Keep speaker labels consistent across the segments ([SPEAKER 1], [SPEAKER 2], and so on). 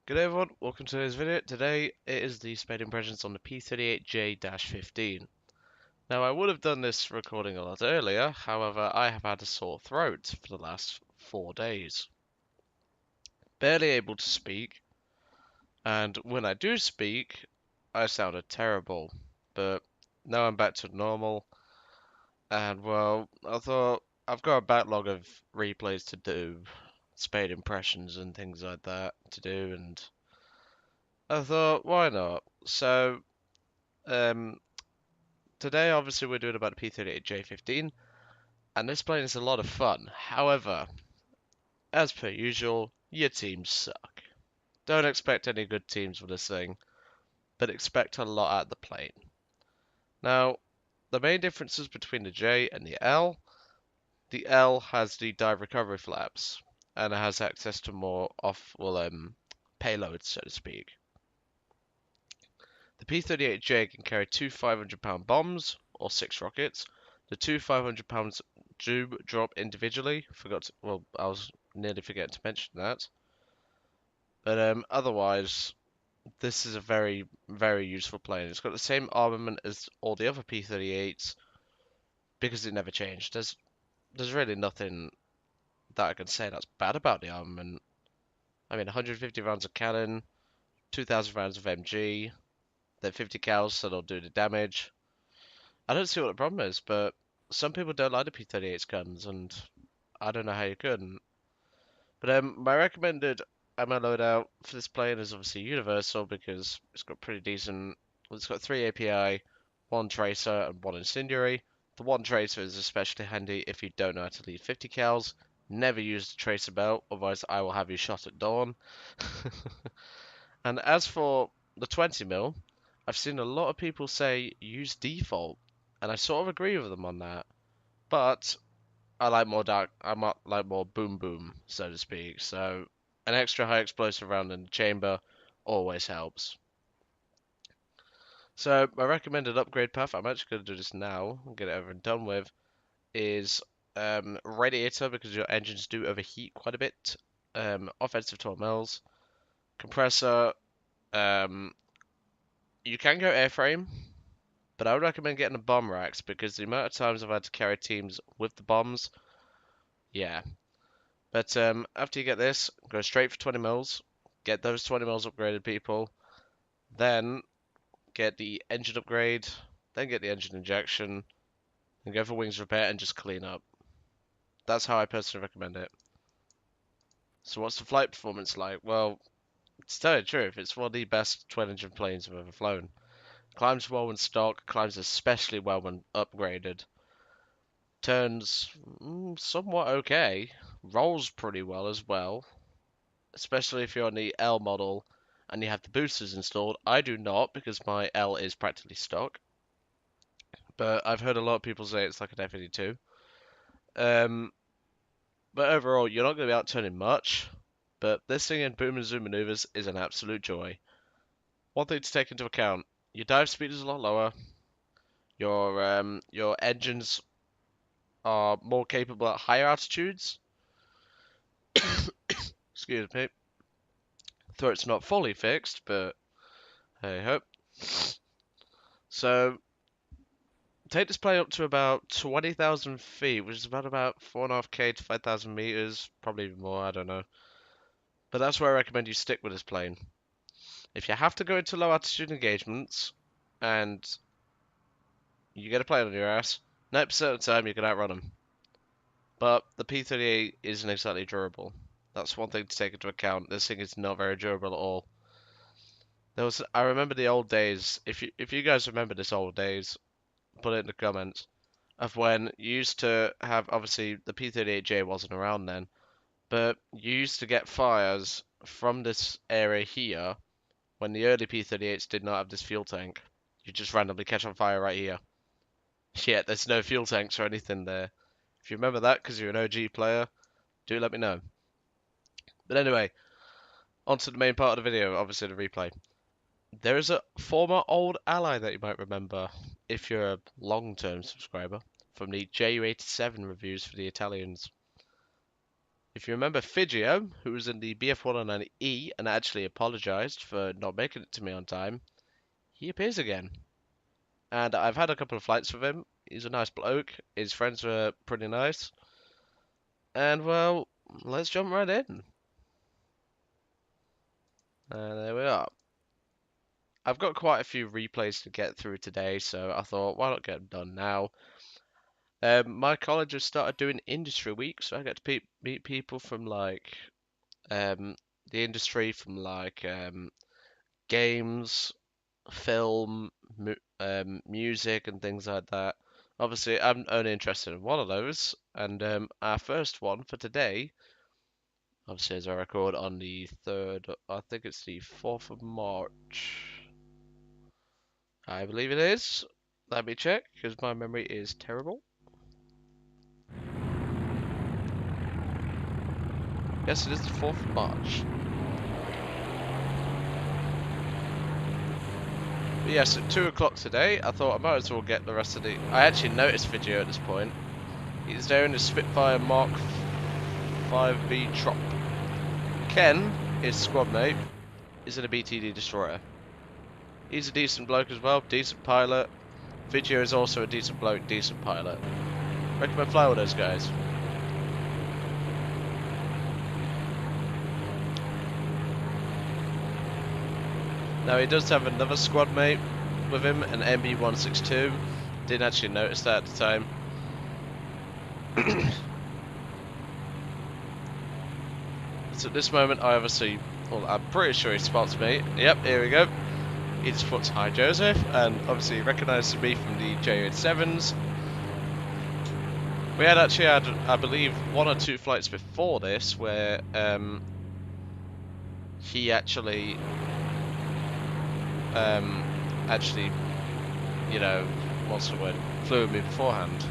[SPEAKER 1] Good day everyone, welcome to today's video. Today it is the Spade impressions on the P-38J-15. Now I would have done this recording a lot earlier, however I have had a sore throat for the last 4 days. Barely able to speak, and when I do speak, I sounded terrible. But now I'm back to normal, and well, I thought I've got a backlog of replays to do, Spade impressions and things like that to do, and I thought, why not? So, um, today obviously we're doing about the P-38J-15, and this plane is a lot of fun. However, as per usual, your teams suck. Don't expect any good teams with this thing, but expect a lot out of the plane. Now, the main differences between the J and the L has the dive recovery flaps, and it has access to more payloads, so to speak. The P-38J can carry two 500-pound bombs, or 6 rockets. The two 500-pound do drop individually. I was nearly forgetting to mention that. But otherwise, this is a very, very useful plane. It's got the same armament as all the other P-38s because it never changed. There's really nothing that I can say that's bad about the armament. I mean, 150 rounds of cannon, 2,000 rounds of MG, they're 50 cals, so they'll do the damage. I don't see what the problem is, but some people don't like the P-38's guns, and I don't know how you couldn't. But my recommended ammo loadout for this plane is obviously universal because it's got pretty decent. Well, it's got 3 API, 1 tracer, and 1 incendiary. The 1 tracer is especially handy if you don't know how to lead 50 cals. Never use the tracer belt, otherwise I will have you shot at dawn. And as for the 20 mil, I've seen a lot of people say use default, and I sort of agree with them on that. But I like more like more boom boom, so to speak. So an extra high explosive round in the chamber always helps. So my recommended upgrade path, I'm actually going to do this now and get it over and done with, is radiator because your engines do overheat quite a bit. Offensive 12 mils, compressor. Um, you can go airframe, but I would recommend getting the bomb racks because the amount of times I've had to carry teams with the bombs, yeah. But after you get this, go straight for 20 mils, get those 20 mils upgraded, people. Then get the engine upgrade, then get the engine injection, and go for wings repair and just clean up. That's how I personally recommend it. So what's the flight performance like? Well, to tell you the truth, it's one of the best twin-engine planes I've ever flown. Climbs well when stock, climbs especially well when upgraded. Turns somewhat okay, rolls pretty well as well, especially if you're on the L model and you have the boosters installed. I do not because my L is practically stock, but I've heard a lot of people say it's like an F-82. Um, but overall, you're not going to be out turning much, but this thing in boom and zoom maneuvers is an absolute joy. One thing to take into account, your dive speed is a lot lower, your engines are more capable at higher altitudes. Excuse me. Throat's not fully fixed, but hey ho. So take this plane up to about 20,000 feet, which is about 4.5k to 5,000 meters, probably even more, I don't know. But that's where I recommend you stick with this plane. If you have to go into low altitude engagements and you get a plane on your ass, 90% of the time you can outrun them. But the P-38 isn't exactly durable. That's one thing to take into account. This thing is not very durable at all. I remember the old days. If you guys remember this old days, put it in the comments of when you used to have, obviously the P-38J wasn't around then, but you used to get fires from this area here when the early P-38s did not have this fuel tank. You just randomly catch on fire right here. Yeah, there's no fuel tanks or anything there. If you remember that because you're an OG player, do let me know. But anyway, on to the main part of the video, obviously the replay. There is a former old ally that you might remember if you're a long-term subscriber from the JU87 reviews for the Italians. If you remember Figio, who was in the BF-109E and actually apologized for not making it to me on time, he appears again. And I've had a couple of flights with him. He's a nice bloke. His friends were pretty nice. And well, let's jump right in. And there we are. I've got quite a few replays to get through today, so I thought, why not get them done now? My college has started doing industry week, so I get to meet people from like the industry, from like games, film, music, and things like that. Obviously, I'm only interested in one of those, and our first one for today, obviously, as I record on the 3rd, I think it's the 4th of March. I believe it is. Let me check, because my memory is terrible. Yes, it is the 4th of March. But yes, at 2 o'clock today, I thought I might as well get the rest of the... I actually noticed Video at this point. He's there in his Spitfire Mark 5B Trop. Ken, his squad mate, is in a BTD destroyer. He's a decent bloke as well, decent pilot. Video is also a decent bloke, decent pilot. Recommend fly with those guys. Now he does have another squad mate with him, an MB162. Didn't actually notice that at the time. So at this moment I obviously, well, I'm pretty sure he spots me. Yep, here we go. He just puts hi Joseph, and obviously he recognises me from the J87s. We had actually had, I believe, 1 or 2 flights before this where he actually, you know, what's the word, flew with me beforehand.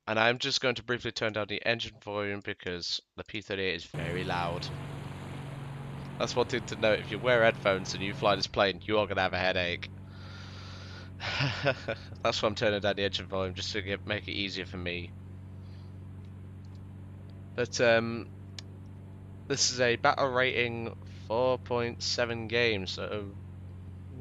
[SPEAKER 1] And I'm just going to briefly turn down the engine volume because the P-38 is very loud. That's one thing to note. If you wear headphones and you fly this plane, you are going to have a headache. That's why I'm turning down the engine volume, just to make it easier for me. But this is a battle rating 4.7 game, so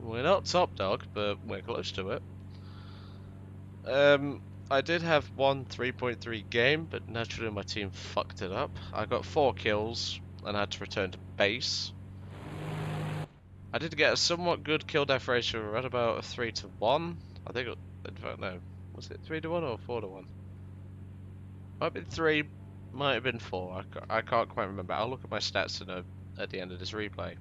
[SPEAKER 1] we're not top dog, but we're close to it. I did have one 3.3 game, but naturally my team fucked it up. I got 4 kills and I had to return to base. I did get a somewhat good kill death ratio, around about a 3-1. I think, in fact, no, was it 3-1 or 4-1? Might have been 3, might have been 4. I can't quite remember. I'll look at my stats to know at the end of this replay.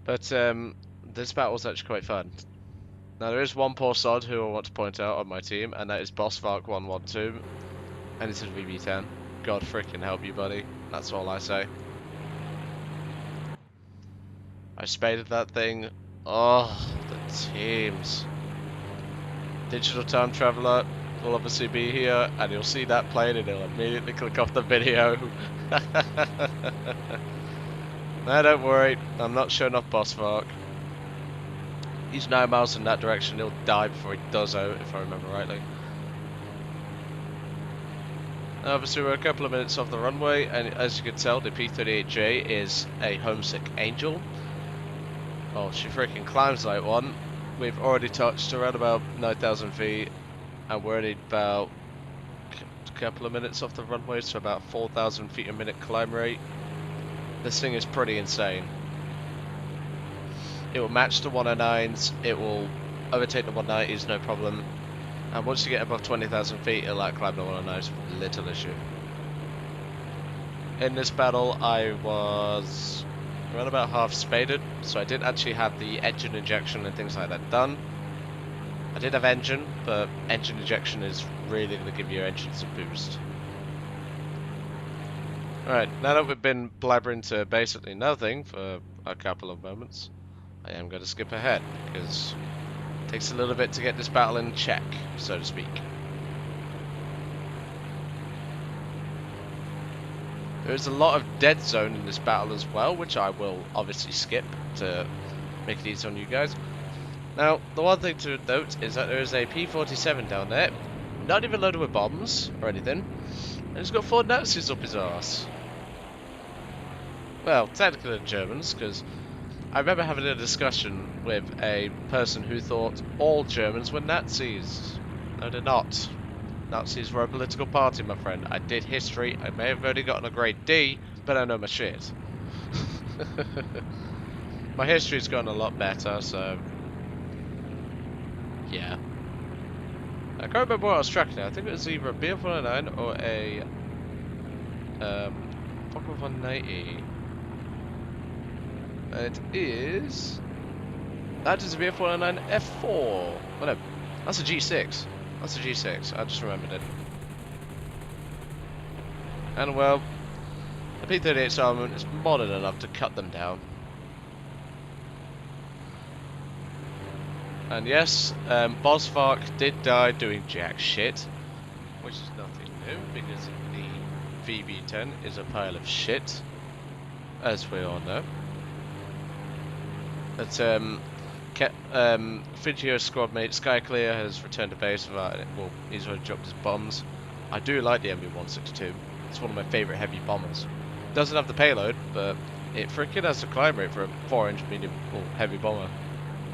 [SPEAKER 1] But this battle was actually quite fun. Now there is one poor sod who I want to point out on my team, and that is BossVark112, and it's a VB10. God freaking help you, buddy. That's all I say. I spaded that thing. Oh, the teams. Digital Time Traveler will obviously be here, and you'll see that plane, and he'll immediately click off the video. No, don't worry. I'm not showing off BossVark. He's 9 miles in that direction. He'll die before he does out, if I remember rightly. Now, obviously, we're a couple of minutes off the runway, and as you can tell, the P-38J is a homesick angel. Oh, she freaking climbs like one. We've already touched around about 9,000 feet, and we're only about a couple of minutes off the runway, so about 4,000 feet a minute climb rate. This thing is pretty insane. It will match the 109s, it will overtake the 190s, no problem. And once you get above 20,000 feet, it'll climb the 109s with little issue. In this battle, I was around about half spaded, so I didn't actually have the engine injection and things like that done. I did have engine, but engine injection is really going to give your engine some boost. Alright, now that we've been blabbering to basically nothing for a couple of moments, I am going to skip ahead, because it takes a little bit to get this battle in check, so to speak. There is a lot of dead zone in this battle as well, which I will obviously skip to make it easy on you guys. Now, the one thing to note is that there is a P-47 down there, not even loaded with bombs or anything, And he's got 4 Nazis up his arse. Well, technically they're Germans, because I remember having a discussion with a person who thought all Germans were Nazis. No, they're not. Nazis were a political party, my friend. I did history. I may have only gotten a grade D, but I know my shit. My history's gotten a lot better, so yeah. I can't remember what I was tracking. I think it was either a BF-109 or a Fokker 190. It is. That is a BF-109 F4. Oh no, that's a G6. That's a G6. I just remembered it. And well, the P-38 armament is modern enough to cut them down. And yes, Bosvark did die doing jack shit, which is nothing new because the VB-10 is a pile of shit, as we all know. But Fidgio's squad mate Skyclear has returned to base without it. Well, he's already dropped his bombs. I do like the MB-162. It's one of my favourite heavy bombers. Doesn't have the payload, but it freaking has the climb rate for a 4-inch medium heavy bomber.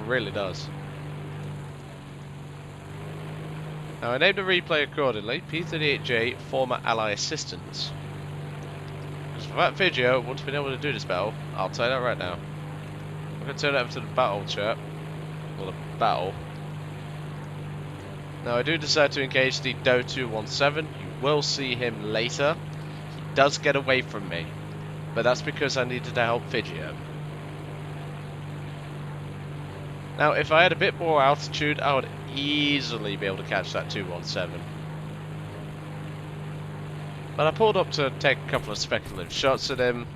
[SPEAKER 1] It really does. Now I named the replay accordingly, P-38J Former Ally Assistance. Because without Fidgio, wouldn't have been able to do this battle. I'll tell you that right now. I'm going to turn it over to the battle chat. Well, the battle. Now I do decide to engage the Do 217. You will see him later. He does get away from me. But that's because I needed to help Fidgio. Now if I had a bit more altitude, I would easily be able to catch that 217. But I pulled up to take a couple of speculative shots at him.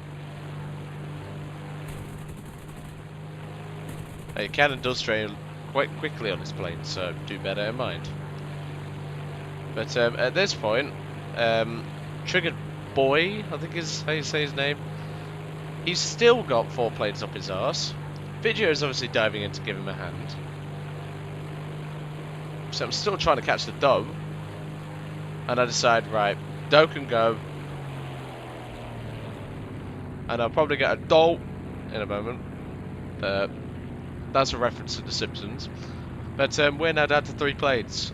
[SPEAKER 1] A cannon does train quite quickly on this plane, so do bear in mind. But at this point, Triggered Boy, I think is how you say his name, he's still got 4 planes up his arse. Fidgio is obviously diving in to give him a hand. So I'm still trying to catch the Doe. And I decide, right, Doe can go. And I'll probably get a Doe in a moment. That's a reference to The Simpsons. But we're now down to 3 planes.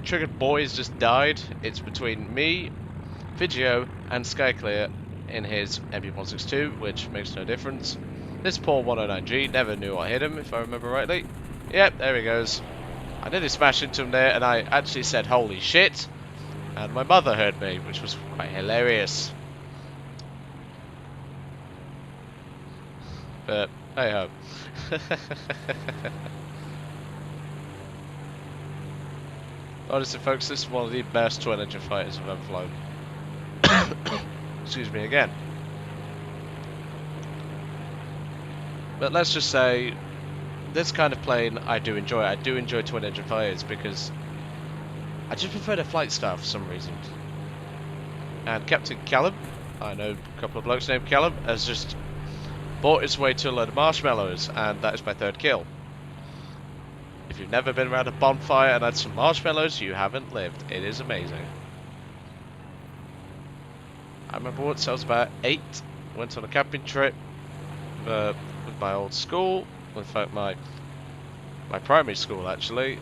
[SPEAKER 1] Triggered Boy has just died. It's between me, Fidgio, and Skyclear in his MB-162, which makes no difference. This poor 109G never knew I hit him, if I remember rightly. Yep, there he goes. I nearly smashed into him there, and I actually said, holy shit. And my mother heard me, which was quite hilarious. But, hey ho. Honestly, folks, this is one of the best twin-engine fighters I've ever flown. Excuse me again. But let's just say, this kind of plane I do enjoy. I do enjoy twin-engine fighters because I just prefer their flight style for some reason. And Captain Callum, I know a couple of blokes named Callum, has just bought his way to a load of marshmallows, and that is my 3rd kill. If you've never been around a bonfire and had some marshmallows, you haven't lived. It is amazing. I remember once I was about 8, went on a camping trip with my old school, in fact my primary school actually,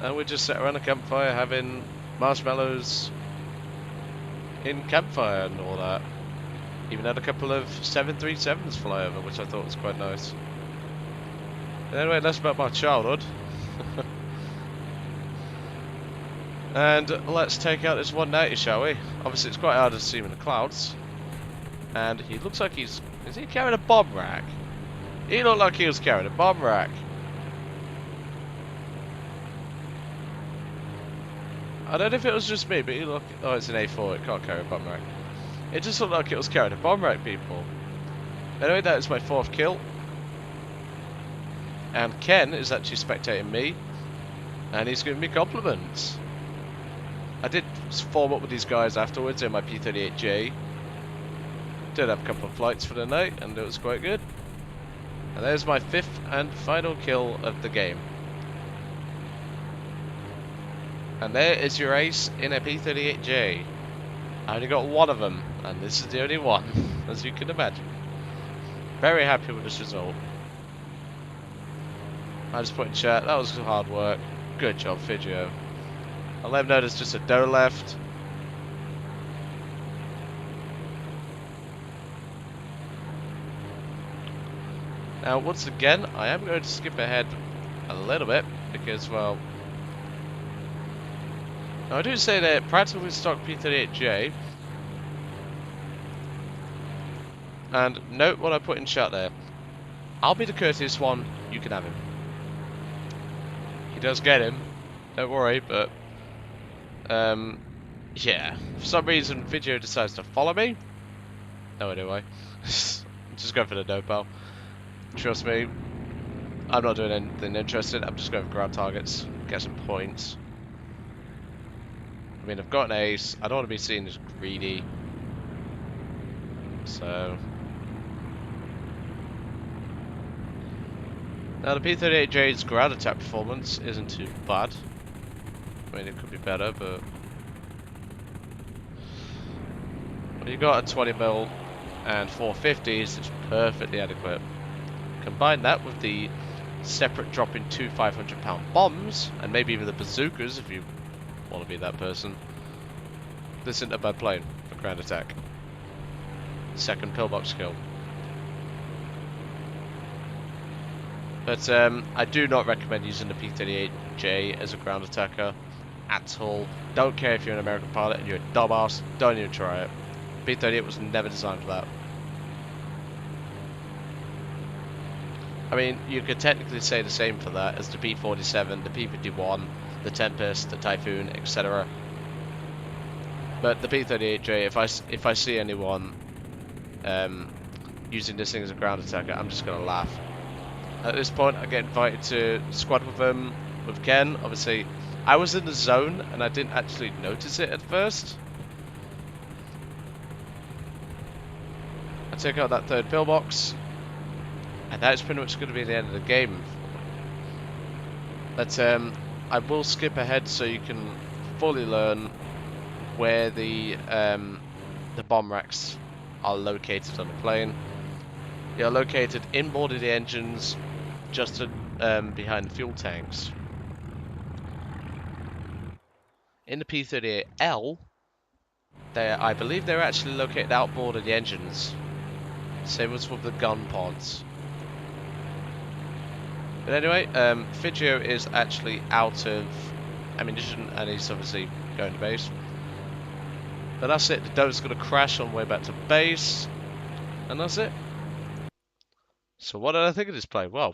[SPEAKER 1] and we just sat around a campfire having marshmallows in campfire and all that. Even had a couple of 737s fly over, which I thought was quite nice. But anyway, that's about my childhood. And let's take out this 190, shall we? Obviously it's quite hard to see him in the clouds. And he looks like is he carrying a bomb rack? He looked like he was carrying a bomb rack. I don't know if it was just me, but he looked... Oh, it's an A4, it can't carry a bomb rack. It just looked like it was carrying a bomb rack, people. Anyway, that is my 4th kill. And Ken is actually spectating me. And he's giving me compliments. I did form up with these guys afterwards in my P-38J. Did have a couple of flights for the night, and it was quite good. And there's my 5th and final kill of the game. And there is your ace in a P-38J. I only got one of them, and this is the only one, as you can imagine. Very happy with this result. I just put in chat, that was hard work. Good job, Fidgio. I'll let him know there's just a doe left. Now, once again, I am going to skip ahead a little bit, because, well... Now, I do say that practically stock P-38J. And note what I put in chat there. I'll be the courteous one, you can have him. He does get him, don't worry, but... yeah. For some reason, Fidgio decides to follow me. No idea why. Just go for the dope, pal. Trust me, I'm not doing anything interesting. I'm just going for ground targets, get some points. I mean, I've got an ace. I don't want to be seen as greedy. So... Now, the P-38J's ground attack performance isn't too bad. I mean, it could be better, but... When you got a 20 mil and 450s, it's perfectly adequate. Combine that with the separate drop in two 500-pound bombs, and maybe even the bazookas if you want to be that person. This isn't a bad plane for ground attack. Second pillbox kill. But I do not recommend using the P-38J as a ground attacker at all. Don't care if you're an American pilot and you're a dumbass, don't even try it. P-38 was never designed for that. I mean, you could technically say the same for that as the P-47, the P-51, the Tempest, the Typhoon, etc. But the P-38J, if I see anyone using this thing as a ground attacker, I'm just gonna laugh. At this point, I get invited to squad with him, with Ken. Obviously, I was in the zone and I didn't actually notice it at first. I take out that third pillbox, and that's pretty much going to be the end of the game. But I will skip ahead so you can fully learn where the bomb racks are located on the plane. They are located inboard of the engines, just behind the fuel tanks. In the P-38L, I believe they're actually located outboard of the engines. Same as with the gun pods. But anyway, Fidgio is actually out of ammunition and he's obviously going to base. But that's it, the doe's going to crash on the way back to base. And that's it. So what did I think of this plane? Well,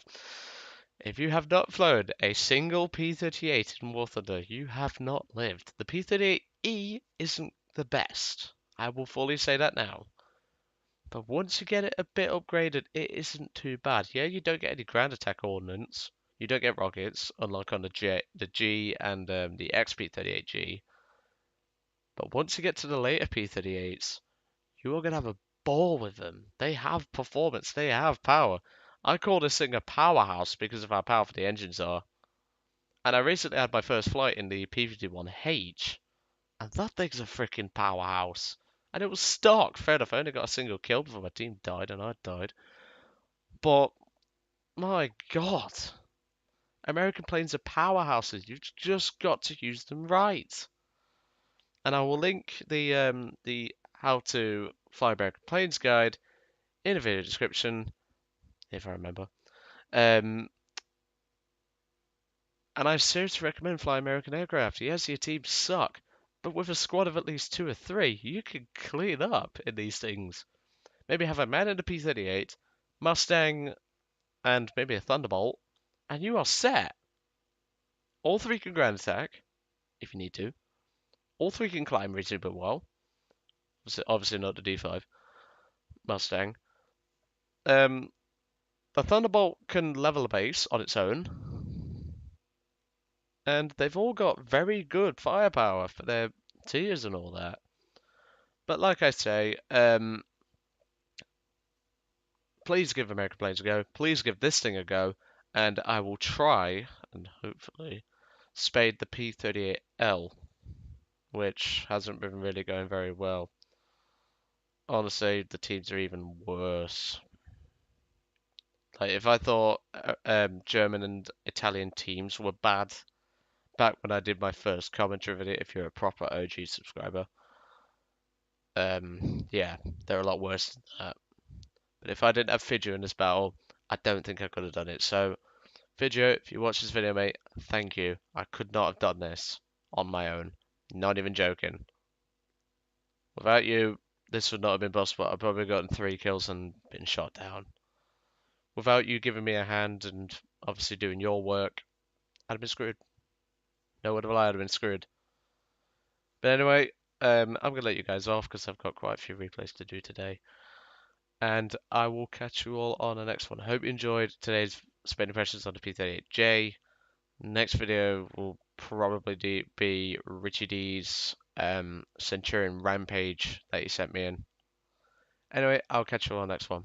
[SPEAKER 1] if you have not flown a single P-38 in War Thunder, you have not lived. The P-38E isn't the best. I will fully say that now. But once you get it a bit upgraded, it isn't too bad. Yeah, you don't get any ground attack ordnance. You don't get rockets, unlike on the G and the XP-38G. But once you get to the later P-38s, you are going to have a ball with them. They have performance. They have power. I call this thing a powerhouse because of how powerful the engines are. And I recently had my first flight in the P-51H. And that thing's a freaking powerhouse. And it was stock. Fair enough, I only got a single kill before my team died and I died. But, my god. American planes are powerhouses. You've just got to use them right. And I will link the How to Fly American Planes guide in a video description, if I remember. And I seriously recommend fly American aircraft. Yes, your teams suck, but with a squad of at least 2 or 3, you can clean up in these things. Maybe have a man in a P-38, Mustang, and maybe a Thunderbolt, and you are set. All 3 can ground attack, if you need to. All 3 can climb reasonably well. Obviously not the D5 Mustang. The Thunderbolt can level a base on its own. And they've all got very good firepower for their tiers and all that. But like I say, please give American Planes a go. Please give this thing a go. And I will try, and hopefully, spade the P-38L. which hasn't been really going very well. Honestly, the teams are even worse. Like, if I thought German and Italian teams were bad back when I did my first commentary video, if you're a proper OG subscriber, yeah, they're a lot worse than that. But if I didn't have Fidjo in this battle, I don't think I could have done it. So, Fidjo, if you watch this video, mate, thank you. I could not have done this on my own. Not even joking. Without you, this would not have been possible. I've probably gotten 3 kills and been shot down. Without you giving me a hand and obviously doing your work, I'd have been screwed. No word of a lie, I'd have been screwed. But anyway, I'm going to let you guys off because I've got quite a few replays to do today. And I will catch you all on the next one. Hope you enjoyed today's Spade impressions on the P-38J. Next video will probably be Richie D's Centurion Rampage that he sent me in. Anyway, I'll catch you all on the next one.